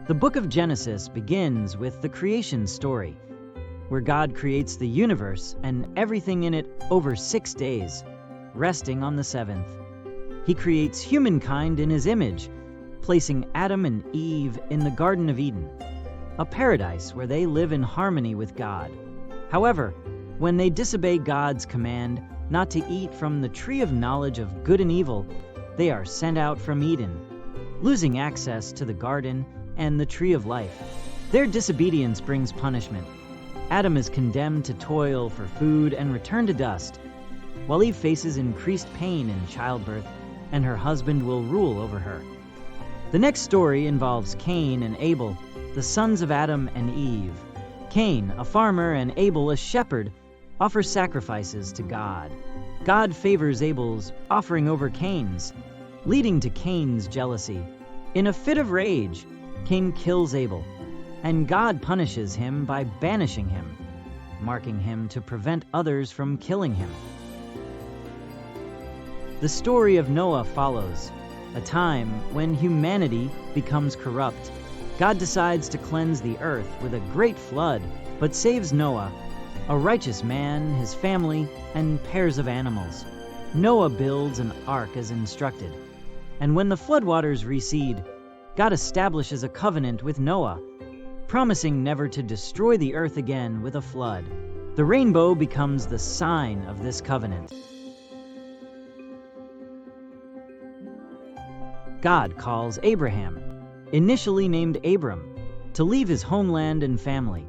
The book of Genesis begins with the creation story, where God creates the universe and everything in it over 6 days, resting on the seventh. He creates humankind in his image, placing Adam and Eve in the Garden of Eden, a paradise where they live in harmony with God. However, when they disobey God's command not to eat from the tree of knowledge of good and evil, they are sent out from Eden, losing access to the garden and the tree of life. Their disobedience brings punishment. Adam is condemned to toil for food and return to dust, while Eve faces increased pain in childbirth, and her husband will rule over her. The next story involves Cain and Abel, the sons of Adam and Eve. Cain, a farmer, and Abel, a shepherd, offer sacrifices to God. God favors Abel's offering over Cain's, leading to Cain's jealousy. In a fit of rage, Cain kills Abel, and God punishes him by banishing him, marking him to prevent others from killing him. The story of Noah follows, a time when humanity becomes corrupt. God decides to cleanse the earth with a great flood, but saves Noah, a righteous man, his family, and pairs of animals. Noah builds an ark as instructed, and when the floodwaters recede, God establishes a covenant with Noah, promising never to destroy the earth again with a flood. The rainbow becomes the sign of this covenant. God calls Abraham, initially named Abram, to leave his homeland and family,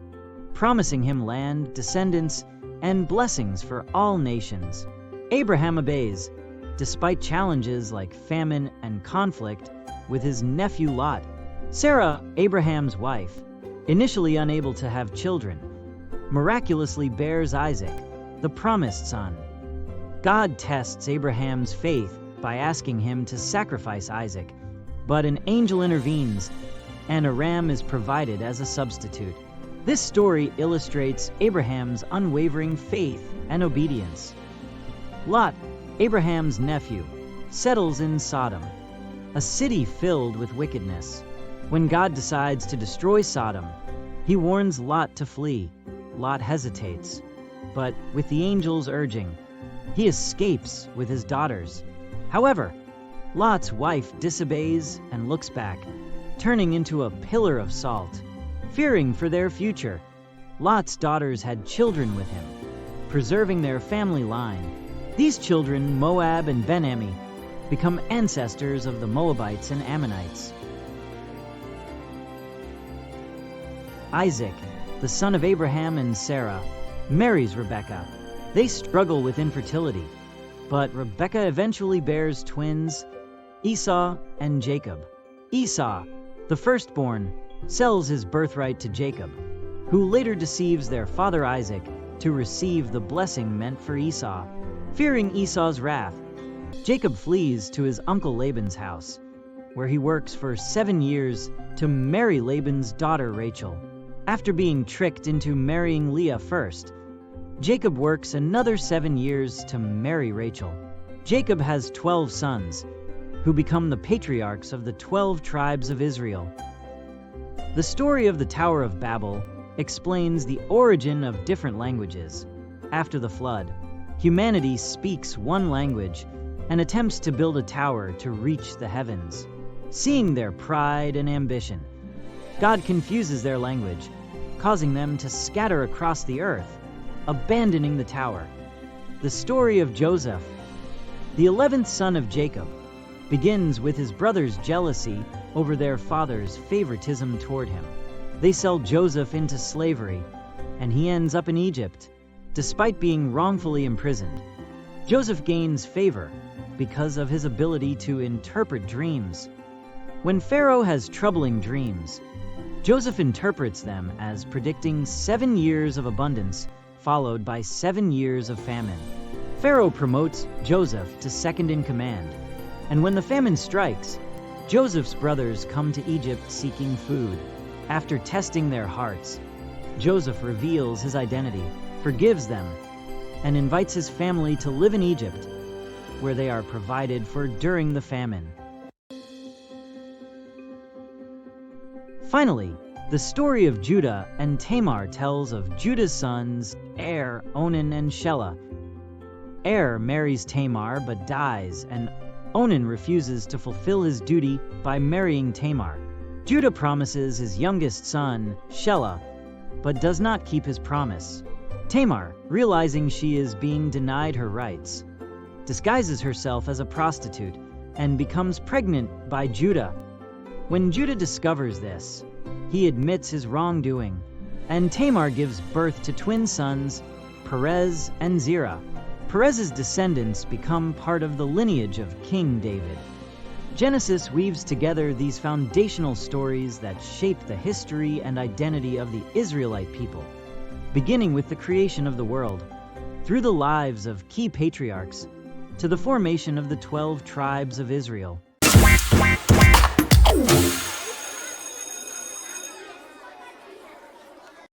promising him land, descendants, and blessings for all nations. Abraham obeys, despite challenges like famine and conflict with his nephew Lot. Sarah, Abraham's wife, initially unable to have children, miraculously bears Isaac, the promised son. God tests Abraham's faith by asking him to sacrifice Isaac, but an angel intervenes, and a ram is provided as a substitute. This story illustrates Abraham's unwavering faith and obedience. Lot, Abraham's nephew, settles in Sodom, a city filled with wickedness. When God decides to destroy Sodom, he warns Lot to flee. Lot hesitates, but with the angel's urging, he escapes with his daughters. However, Lot's wife disobeys and looks back, turning into a pillar of salt. Fearing for their future, Lot's daughters had children with him, preserving their family line. These children, Moab and Ben-Ammi, become ancestors of the Moabites and Ammonites. Isaac, the son of Abraham and Sarah, marries Rebekah. They struggle with infertility, but Rebekah eventually bears twins, Esau and Jacob. Esau, the firstborn, sells his birthright to Jacob, who later deceives their father Isaac to receive the blessing meant for Esau. Fearing Esau's wrath, Jacob flees to his uncle Laban's house, where he works for 7 years to marry Laban's daughter Rachel. After being tricked into marrying Leah first, Jacob works another 7 years to marry Rachel. Jacob has 12 sons, who become the patriarchs of the 12 tribes of Israel. The story of the Tower of Babel explains the origin of different languages. After the flood, humanity speaks one language and attempts to build a tower to reach the heavens. Seeing their pride and ambition, God confuses their language, causing them to scatter across the earth, abandoning the tower. The story of Joseph, the 11th son of Jacob, begins with his brothers' jealousy over their father's favoritism toward him. They sell Joseph into slavery, and he ends up in Egypt, despite being wrongfully imprisoned. Joseph gains favor because of his ability to interpret dreams. When Pharaoh has troubling dreams, Joseph interprets them as predicting 7 years of abundance, followed by 7 years of famine. Pharaoh promotes Joseph to second in command, and when the famine strikes, Joseph's brothers come to Egypt seeking food. After testing their hearts, Joseph reveals his identity, forgives them, and invites his family to live in Egypt, where they are provided for during the famine. Finally, the story of Judah and Tamar tells of Judah's sons, Onan and Shelah. Marries Tamar but dies, and Onan refuses to fulfill his duty by marrying Tamar. Judah promises his youngest son, Shelah, but does not keep his promise. Tamar, realizing she is being denied her rights, disguises herself as a prostitute and becomes pregnant by Judah. When Judah discovers this, he admits his wrongdoing, and Tamar gives birth to twin sons, Perez and Zerah. Perez's descendants become part of the lineage of King David. Genesis weaves together these foundational stories that shape the history and identity of the Israelite people, beginning with the creation of the world, through the lives of key patriarchs, to the formation of the 12 tribes of Israel.